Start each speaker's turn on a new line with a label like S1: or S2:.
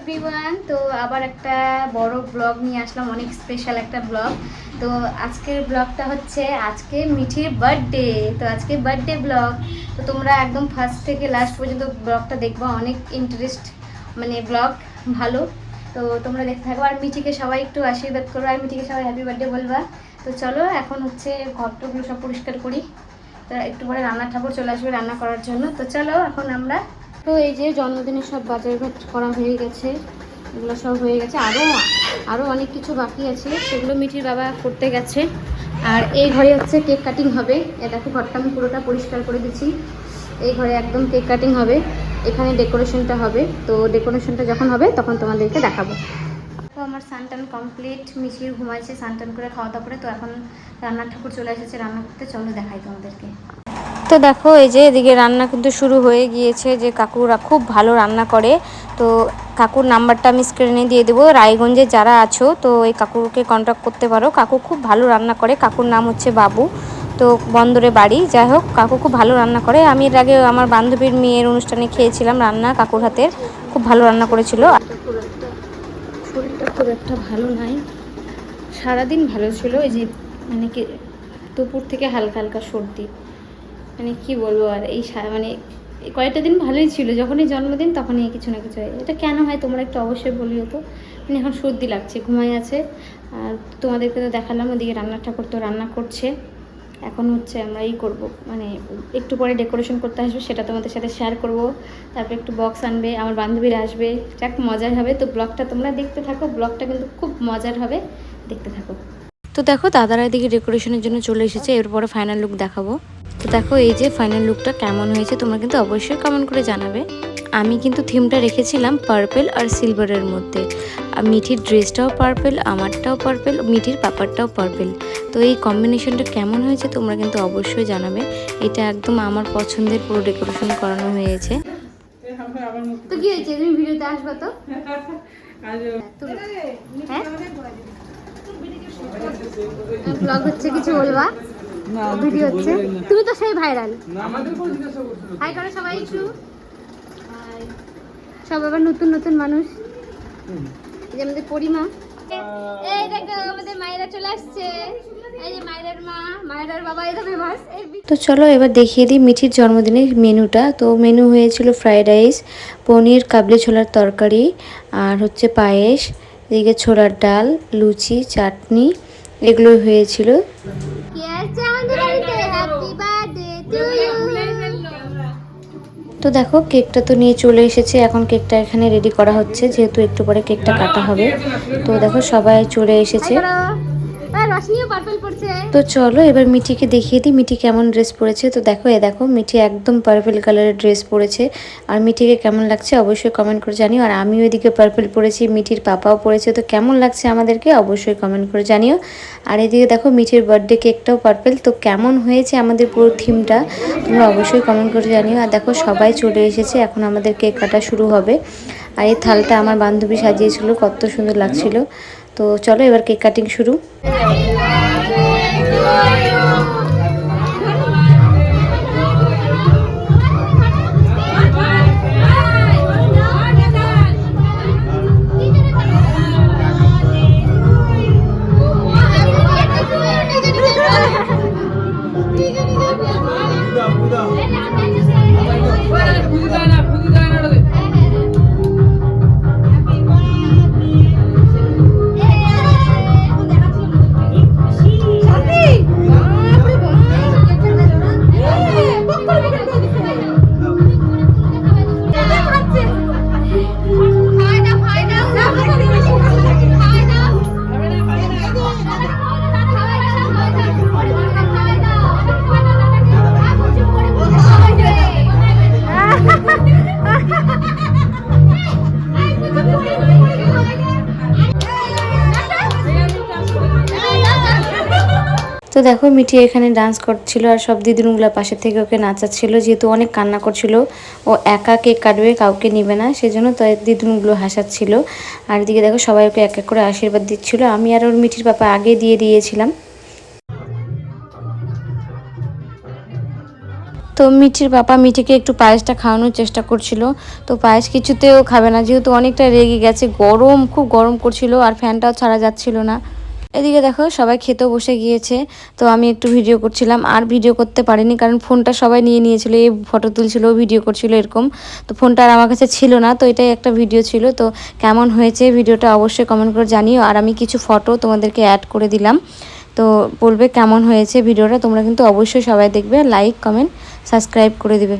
S1: Everyone, তো আবার একটা বড় ব্লগ নিয়ে আসলাম, অনেক স্পেশাল একটা ব্লগ। তো আজকের ব্লগটা হচ্ছে আজকে মিঠির বার্থডে। তো আজকে বার্থডে ব্লগ, তো তোমরা একদম ফার্স্ট থেকে লাস্ট পর্যন্ত ব্লগটা দেখবা, অনেক ইন্টারেস্ট মানে ব্লগ ভালো। তো তোমরা দেখতে থাকো, আর মিঠিকে সবাই একটু আশীর্বাদ করো, আর মিঠিকে সবাই হ্যাপি বার্থডে বলবা। তো চলো এখন হচ্ছে ঘরটাগুলো সব পরিষ্কার করি, তো একটু পরে রান্নার ঠাকুর চলে আসবে রান্না করার জন্য। তো চলো এখন আমরা, তো এই যে জন্মদিনের সব বাজারঘাট করা হয়ে গেছে, এগুলো সব হয়ে গেছে, আরও অনেক কিছু বাকি আছে, সেগুলো মিঠির বাবা করতে গেছে। আর এই ঘরে হচ্ছে কেক কাটিং হবে। এ দেখো ঘরটা আমি পুরোটা পরিষ্কার করে দিচ্ছি, এই ঘরে একদম কেক কাটিং হবে, এখানে ডেকোরেশনটা হবে। তো ডেকোরেশনটা যখন হবে তখন তোমাদেরকে দেখাবো। তো আমার স্নান কমপ্লিট, মিঠির ঘুমাইছে স্নান করে খাওয়া দাওয়া করে। তো এখন রান্নার ঠাকুর চলে এসেছে রান্না করতে, চলো দেখাই তোমাদেরকে। তো দেখো এই যে এদিকে রান্না কিন্তু শুরু হয়ে গিয়েছে, যে কাকুরা খুব ভালো রান্না করে। তো কাকুর নাম্বারটা আমি স্ক্রিনে দিয়ে দেবো, রায়গঞ্জে যারা আছো তো এই কাকুকে কন্ট্যাক্ট করতে পারো। কাকু খুব ভালো রান্না করে, কাকুর নাম হচ্ছে বাবু, তো বন্দরে বাড়ি। যাই হোক, কাকু খুব ভালো রান্না করে। আমি এর আগে আমার বান্ধবীর মেয়ের অনুষ্ঠানে খেয়েছিলাম রান্না, কাকুর হাতের খুব ভালো রান্না করেছিল। শরীরটা খুব একটা ভালো নাই, সারাদিন ভালো ছিল, এই যে মানে কি দুপুর থেকে হালকা হালকা সর্দি, মানে কি বলবো। আর এই মানে কয়েকটা দিন ভালোই ছিল, যখনই জন্মদিন তখনই কিছু না কিছু হয়। এটা কেন হয় তোমরা একটু অবশ্যই বলিও তো। মানে এখন সর্দি লাগছে, ঘুমাই আছে। আর তোমাদেরকে তো দেখালাম, ওদিকে রান্নার ঠাকুর তো রান্না করছে। এখন হচ্ছে আমরা করব, মানে একটু পরে ডেকোরেশন করতে আসবে, সেটা তোমাদের সাথে শেয়ার করব। তারপর একটু বক্স আনবে, আমার বান্ধবীরা আসবে, যাক মজার হবে। তো ব্লগটা তোমরা দেখতে থাকো, ব্লগটা কিন্তু খুব মজার হবে, দেখতে থাকো। তো দেখো দাদারা এদিকে ডেকোরেশনের জন্য চলে এসেছে, এরপরে ফাইনাল লুক দেখাবো। তো দেখো এই যে ফাইনাল লুকটা কেমন হয়েছে তোমরা কিন্তু অবশ্যই কমেন্ট করে জানাবে। আমি কিন্তু থিমটা রেখেছিলাম পার্পেল আর সিলভারের মধ্যে। আর মিঠির ড্রেসটাও পার্পেল, আমারটাও পার্পেল, মিঠির পাপারটাও পার্পেল। তো এই কম্বিনেশনটা কেমন হয়েছে তোমরা কিন্তু অবশ্যই জানাবে। এটা একদম আমার পছন্দের পুরো ডেকোরেশন করানো হয়েছে। তো কি হয়েছে, তুমি ভিডিওতে আসবে তো? হ্যাঁ ব্লগ হচ্ছে, কিছু বলবা? ভিডিও হচ্ছে, তুমি তো সেই ভাইরাল। হাই করো সবাই একটু, সব আবার নতুন নতুন মানুষ, যে আমাদের পরিমা। এই দেখো আমাদের মায়েরা চলে আসছে, এই যে মায়ের মা, মায়ের বাবা, এটা ফেমাস। তো চলো এবার দেখিয়ে দিই মিঠির জন্মদিনের মেনুটা। তো মেনু হয়েছিল ফ্রাইড রাইস, পনির কাবলি ছোলার তরকারি, আর হচ্ছে পায়েস, এদিকে ছোলার ডাল, লুচি, চাটনি, এগুলো হয়েছিল। তো দেখো কেকটা তো নিয়ে চলে এসেছে, এখন কেকটা এখানে রেডি করা হচ্ছে, যেহেতু একটু পরে কেকটা কাটা হবে। তো দেখো সবাই চলে এসেছে। তো চলো এবার মিঠিকে দেখিয়ে দিই মিঠি কেমন ড্রেস পরেছে। তো দেখো দেখো মিঠি একদম পার্পল কালারের ড্রেস পরেছে, আর মিঠিকে কেমন লাগছে অবশ্যই কমেন্ট করে জানিও। আর আমিও এদিকে পার্পল পরেছি, মিঠির পাপাও পরেছে, তো কেমন লাগছে আমাদেরকে অবশ্যই কমেন্ট করে জানিও। আর এদিকে দেখো মিঠির বার্থডে কেকটাও পার্পল। তো কেমন হয়েছে আমাদের পুরো থিমটা তোমরা অবশ্যই কমেন্ট করে জানিও। আর দেখো সবাই চলে এসেছে, এখন আমাদের কেক কাটা শুরু হবে। আর এই থালটা আমার বান্ধবী সাজিয়েছিল, কত সুন্দর লাগছিল। তো চলো এবার কেক কাটিং শুরু। তো দেখো মিঠি এখানে ডান্স করছিল, আর সব দিদিগুলো পাশে থেকে ওকে নাচাচ্ছিল, যেহেতু অনেক কান্না করছিল, ও একা কেক কাটবে, কাউকে নিবে না, সেজন্য তো দিদিগুলো হাসাচ্ছিল। আর এদিকে দেখো সবাই ওকে এক এক করে আশীর্বাদ দিচ্ছিল, আমি আর ওর মিঠির পাপা আগে দিয়ে দিয়েছিলাম। তো মিঠির পাপা মিঠিকে একটু পায়েসটা খাওয়ানোর চেষ্টা করছিল, তো পায়েস কিছুতেও খাবে না, যেহেতু অনেকটা রেগে গেছে, গরম খুব গরম করছিল আর ফ্যানটাও ছাড়া যাচ্ছিল না। এদিকে দেখো সবাই খেতেও বসে গিয়েছে, তো আমি একটু ভিডিও করছিলাম, আর ভিডিও করতে পারিনি কারণ ফোনটা সবাই নিয়ে নিয়েছিল, এই ফটো তুলছিল ভিডিও করছিল এরকম, তো ফোনটা আর আমার কাছে ছিল না, তো এটাই একটা ভিডিও ছিল। তো কেমন হয়েছে ভিডিওটা অবশ্যই কমেন্ট করে জানিও, আর আমি কিছু ফটো তোমাদেরকে অ্যাড করে দিলাম, তো বলবে কেমন হয়েছে ভিডিওটা। তোমরা কিন্তু অবশ্যই সবাই দেখবে, লাইক কমেন্ট সাবস্ক্রাইব করে দিবে।